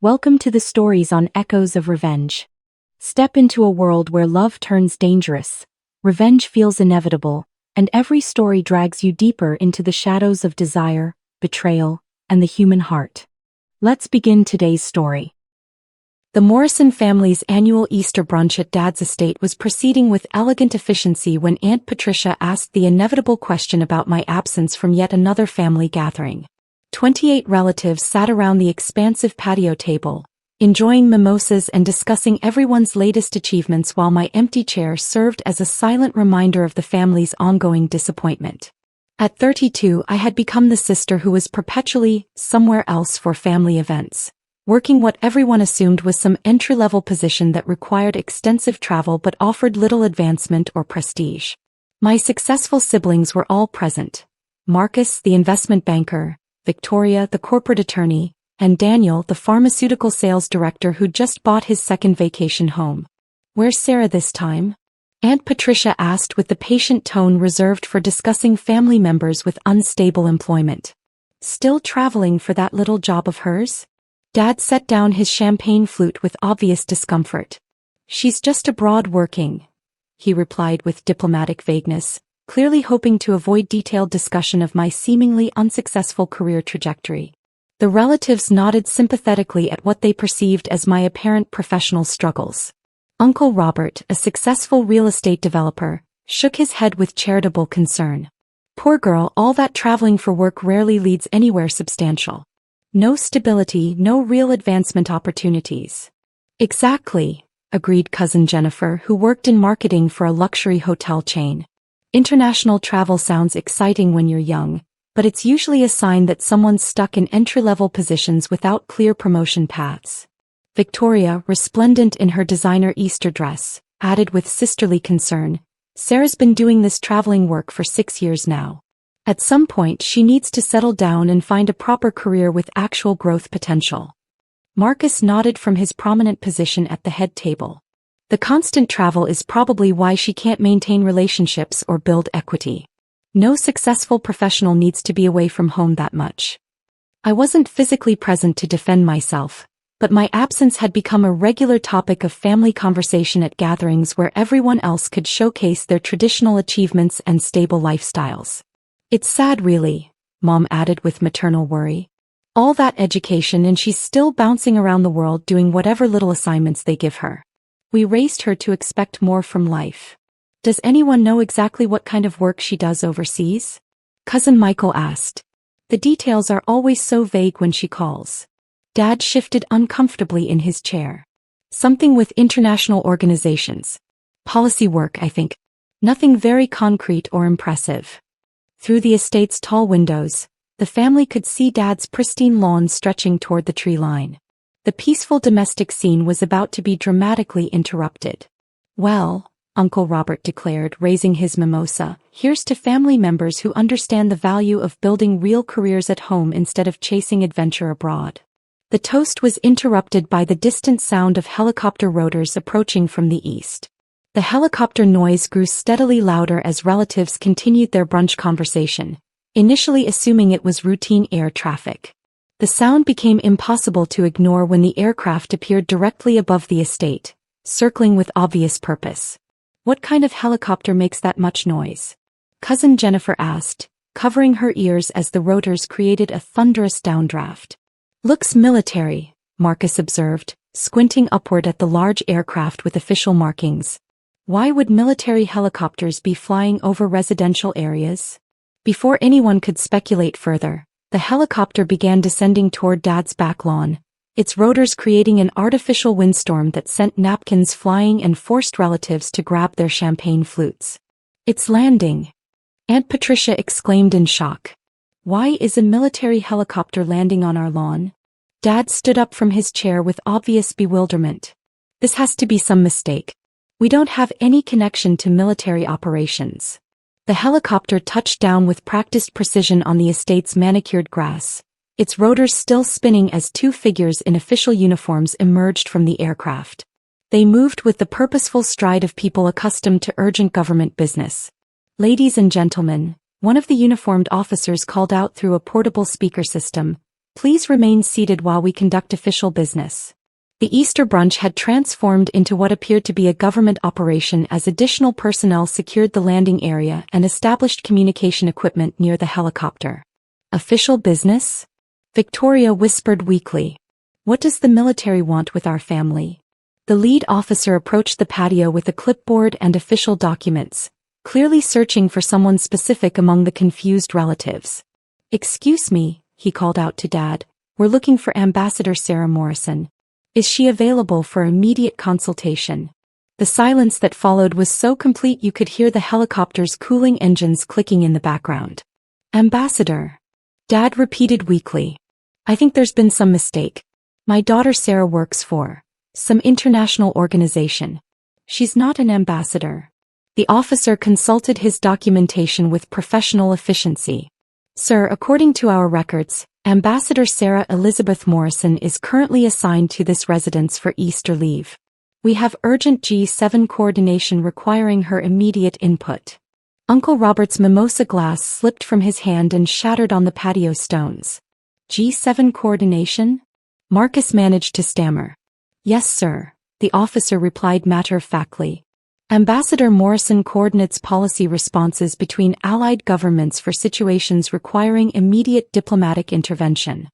Welcome to the stories on Echoes of Revenge. Step into a world where love turns dangerous, revenge feels inevitable, and every story drags you deeper into the shadows of desire, betrayal, and the human heart. Let's begin today's story. The Morrison family's annual Easter brunch at Dad's estate was proceeding with elegant efficiency when Aunt Patricia asked the inevitable question about my absence from yet another family gathering. 28 relatives sat around the expansive patio table, enjoying mimosas and discussing everyone's latest achievements while my empty chair served as a silent reminder of the family's ongoing disappointment. At 32, I had become the sister who was perpetually somewhere else for family events, working what everyone assumed was some entry-level position that required extensive travel but offered little advancement or prestige. My successful siblings were all present: Marcus, the investment banker, Victoria, the corporate attorney, and Daniel, the pharmaceutical sales director who'd just bought his second vacation home. "Where's Sarah this time?" Aunt Patricia asked with the patient tone reserved for discussing family members with unstable employment. "Still traveling for that little job of hers?" Dad set down his champagne flute with obvious discomfort. "She's just abroad working," he replied with diplomatic vagueness, clearly hoping to avoid detailed discussion of my seemingly unsuccessful career trajectory. The relatives nodded sympathetically at what they perceived as my apparent professional struggles. Uncle Robert, a successful real estate developer, shook his head with charitable concern. "Poor girl, all that traveling for work rarely leads anywhere substantial. No stability, no real advancement opportunities." "Exactly," agreed Cousin Jennifer, who worked in marketing for a luxury hotel chain. "International travel sounds exciting when you're young, but it's usually a sign that someone's stuck in entry-level positions without clear promotion paths." Victoria, resplendent in her designer Easter dress, added with sisterly concern, "Sarah's been doing this traveling work for 6 years now. At some point she needs to settle down and find a proper career with actual growth potential." Marcus nodded from his prominent position at the head table. "The constant travel is probably why she can't maintain relationships or build equity. No successful professional needs to be away from home that much." I wasn't physically present to defend myself, but my absence had become a regular topic of family conversation at gatherings where everyone else could showcase their traditional achievements and stable lifestyles. "It's sad really," Mom added with maternal worry. "All that education and she's still bouncing around the world doing whatever little assignments they give her. We raised her to expect more from life. Does anyone know exactly what kind of work she does overseas?" Cousin Michael asked. "The details are always so vague when she calls." Dad shifted uncomfortably in his chair. "Something with international organizations. Policy work, I think. Nothing very concrete or impressive." Through the estate's tall windows, the family could see Dad's pristine lawn stretching toward the tree line. The peaceful domestic scene was about to be dramatically interrupted. "Well," Uncle Robert declared, raising his mimosa, "here's to family members who understand the value of building real careers at home instead of chasing adventure abroad." The toast was interrupted by the distant sound of helicopter rotors approaching from the east. The helicopter noise grew steadily louder as relatives continued their brunch conversation, initially assuming it was routine air traffic. The sound became impossible to ignore when the aircraft appeared directly above the estate, circling with obvious purpose. "What kind of helicopter makes that much noise?" Cousin Jennifer asked, covering her ears as the rotors created a thunderous downdraft. "Looks military," Marcus observed, squinting upward at the large aircraft with official markings. "Why would military helicopters be flying over residential areas?" Before anyone could speculate further, the helicopter began descending toward Dad's back lawn, its rotors creating an artificial windstorm that sent napkins flying and forced relatives to grab their champagne flutes. "It's landing!" Aunt Patricia exclaimed in shock. "Why is a military helicopter landing on our lawn?" Dad stood up from his chair with obvious bewilderment. "This has to be some mistake. We don't have any connection to military operations." The helicopter touched down with practiced precision on the estate's manicured grass, its rotors still spinning as two figures in official uniforms emerged from the aircraft. They moved with the purposeful stride of people accustomed to urgent government business. "Ladies and gentlemen," one of the uniformed officers called out through a portable speaker system, Please remain seated while we conduct official business. The Easter brunch had transformed into what appeared to be a government operation as additional personnel secured the landing area and established communication equipment near the helicopter. Official business? Victoria whispered weakly. What does the military want with our family? The lead officer approached the patio with a clipboard and official documents, clearly searching for someone specific among the confused relatives. Excuse me, he called out to Dad. We're looking for Ambassador Sarah Morrison. Is she available for immediate consultation? The silence that followed was so complete you could hear the helicopter's cooling engines clicking in the background. Ambassador. Dad repeated weakly. I think there's been some mistake. My daughter Sarah works for some international organization. She's not an ambassador. The officer consulted his documentation with professional efficiency. Sir, according to our records, Ambassador Sarah Elizabeth Morrison is currently assigned to this residence for Easter leave. We have urgent G7 coordination requiring her immediate input. Uncle Robert's mimosa glass slipped from his hand and shattered on the patio stones. G7 coordination? Marcus managed to stammer. Yes, sir, the officer replied matter-of-factly. Ambassador Morrison coordinates policy responses between allied governments for situations requiring immediate diplomatic intervention.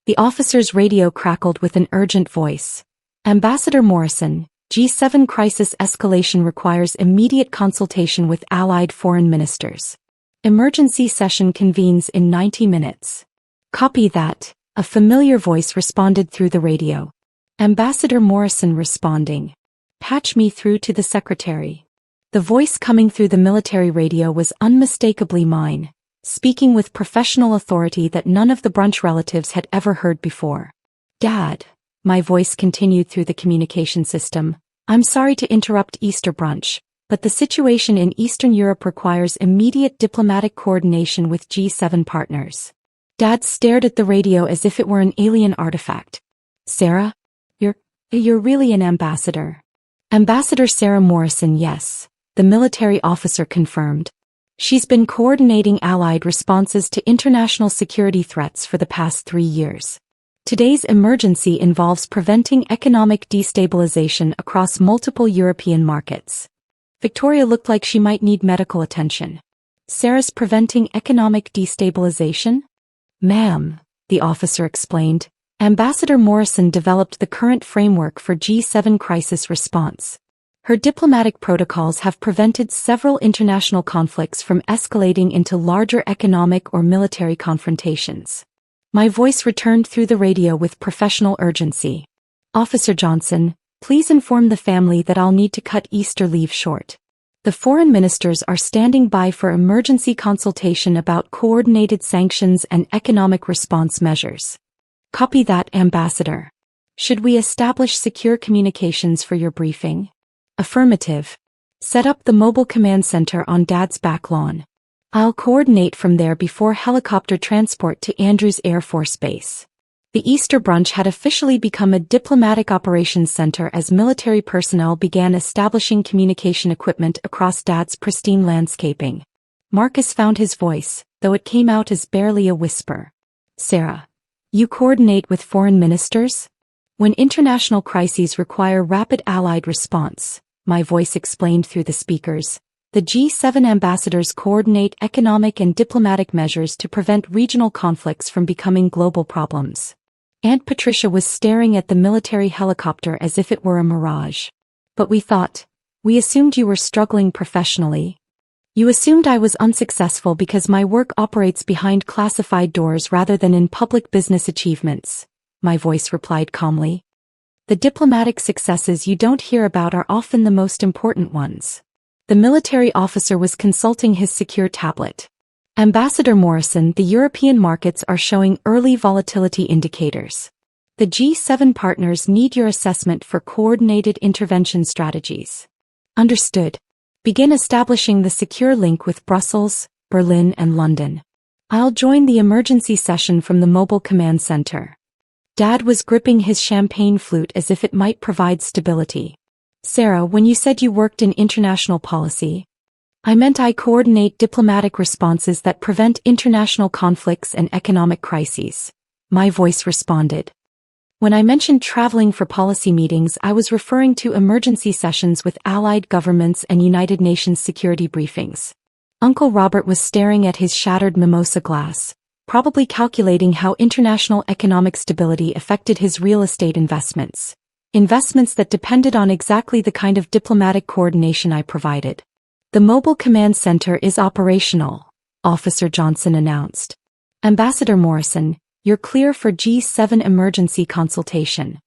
The officer's radio crackled with an urgent voice. Ambassador Morrison, G7 crisis escalation requires immediate consultation with allied foreign ministers. Emergency session convenes in 90 minutes. Copy that, a familiar voice responded through the radio. Ambassador Morrison responding. Patch me through to the secretary. The voice coming through the military radio was unmistakably mine, speaking with professional authority that none of the brunch relatives had ever heard before. Dad, my voice continued through the communication system, I'm sorry to interrupt Easter brunch, but the situation in Eastern Europe requires immediate diplomatic coordination with G7 partners. Dad stared at the radio as if it were an alien artifact. Sarah? You're really an ambassador. Ambassador Sarah Morrison, yes, the military officer confirmed. She's been coordinating allied responses to international security threats for the past 3 years. Today's emergency involves preventing economic destabilization across multiple European markets. Victoria looked like she might need medical attention. Sarah's preventing economic destabilization? Ma'am, the officer explained. Ambassador Morrison developed the current framework for G7 crisis response. Her diplomatic protocols have prevented several international conflicts from escalating into larger economic or military confrontations. My voice returned through the radio with professional urgency. Officer Johnson, please inform the family that I'll need to cut Easter leave short. The foreign ministers are standing by for emergency consultation about coordinated sanctions and economic response measures. Copy that, Ambassador. Should we establish secure communications for your briefing? Affirmative. Set up the mobile command center on Dad's back lawn. I'll coordinate from there before helicopter transport to Andrews Air Force Base. The Easter brunch had officially become a diplomatic operations center as military personnel began establishing communication equipment across Dad's pristine landscaping. Marcus found his voice, though it came out as barely a whisper. Sarah. You coordinate with foreign ministers? When international crises require rapid allied response, my voice explained through the speakers, the G7 ambassadors coordinate economic and diplomatic measures to prevent regional conflicts from becoming global problems. Aunt Patricia was staring at the military helicopter as if it were a mirage. But we assumed you were struggling professionally. You assumed I was unsuccessful because my work operates behind classified doors rather than in public business achievements, my voice replied calmly. The diplomatic successes you don't hear about are often the most important ones. The military officer was consulting his secure tablet. Ambassador Morrison, the European markets are showing early volatility indicators. The G7 partners need your assessment for coordinated intervention strategies. Understood. Begin establishing the secure link with Brussels, Berlin and London. I'll join the emergency session from the mobile command center. Dad was gripping his champagne flute as if it might provide stability. Sarah, when you said you worked in international policy, I meant I coordinate diplomatic responses that prevent international conflicts and economic crises. my voice responded. When I mentioned traveling for policy meetings, I was referring to emergency sessions with allied governments and United Nations security briefings. Uncle Robert was staring at his shattered mimosa glass, probably calculating how international economic stability affected his real estate investments. Investments that depended on exactly the kind of diplomatic coordination I provided. The mobile command center is operational, Officer Johnson announced. Ambassador Morrison, you're clear for G7 emergency consultation.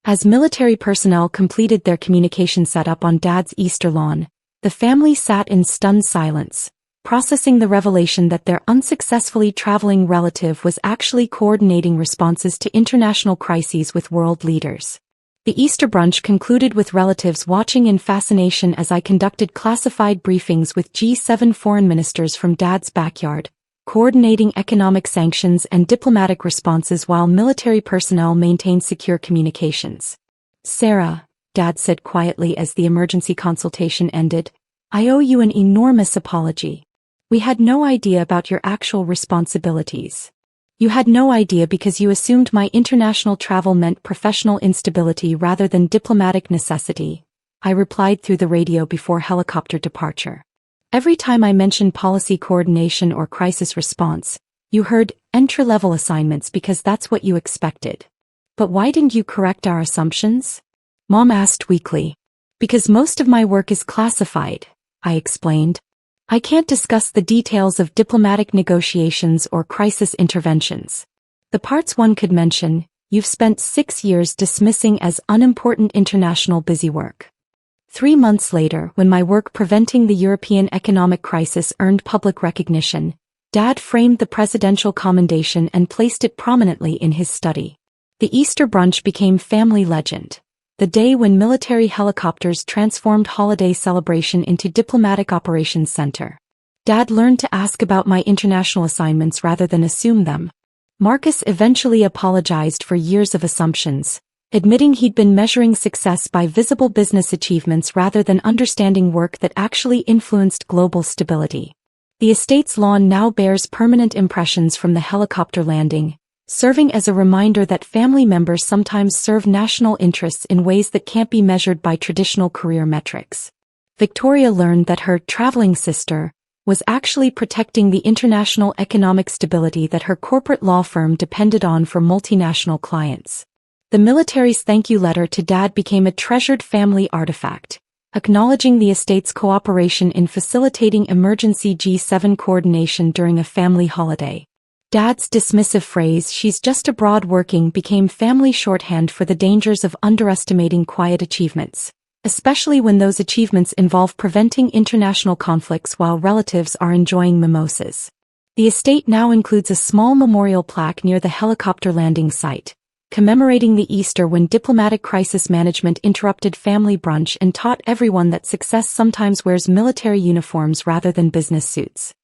As military personnel completed their communication setup on Dad's Easter lawn, the family sat in stunned silence, processing the revelation that their unsuccessfully traveling relative was actually coordinating responses to international crises with world leaders. The Easter brunch concluded with relatives watching in fascination as I conducted classified briefings with G7 foreign ministers from Dad's backyard, coordinating economic sanctions and diplomatic responses while military personnel maintained secure communications. Sarah, Dad said quietly as the emergency consultation ended, I owe you an enormous apology. We had no idea about your actual responsibilities. You had no idea because you assumed my international travel meant professional instability rather than diplomatic necessity, I replied through the radio before helicopter departure. Every time I mentioned policy coordination or crisis response, you heard entry-level assignments because that's what you expected. But why didn't you correct our assumptions? Mom asked weakly. Because most of my work is classified, I explained. I can't discuss the details of diplomatic negotiations or crisis interventions. The parts one could mention, you've spent 6 years dismissing as unimportant international busy work. 3 months later, when my work preventing the European economic crisis earned public recognition, Dad framed the presidential commendation and placed it prominently in his study. The Easter brunch became family legend. The day when military helicopters transformed holiday celebration into diplomatic operations center. Dad learned to ask about my international assignments rather than assume them. Marcus eventually apologized for years of assumptions, admitting he'd been measuring success by visible business achievements rather than understanding work that actually influenced global stability. The estate's lawn now bears permanent impressions from the helicopter landing, serving as a reminder that family members sometimes serve national interests in ways that can't be measured by traditional career metrics. Victoria learned that her traveling sister was actually protecting the international economic stability that her corporate law firm depended on for multinational clients. The military's thank you letter to Dad became a treasured family artifact, acknowledging the estate's cooperation in facilitating emergency G7 coordination during a family holiday. Dad's dismissive phrase, she's just abroad working, became family shorthand for the dangers of underestimating quiet achievements, especially when those achievements involve preventing international conflicts while relatives are enjoying mimosas. The estate now includes a small memorial plaque near the helicopter landing site, commemorating the Easter when diplomatic crisis management interrupted family brunch and taught everyone that success sometimes wears military uniforms rather than business suits.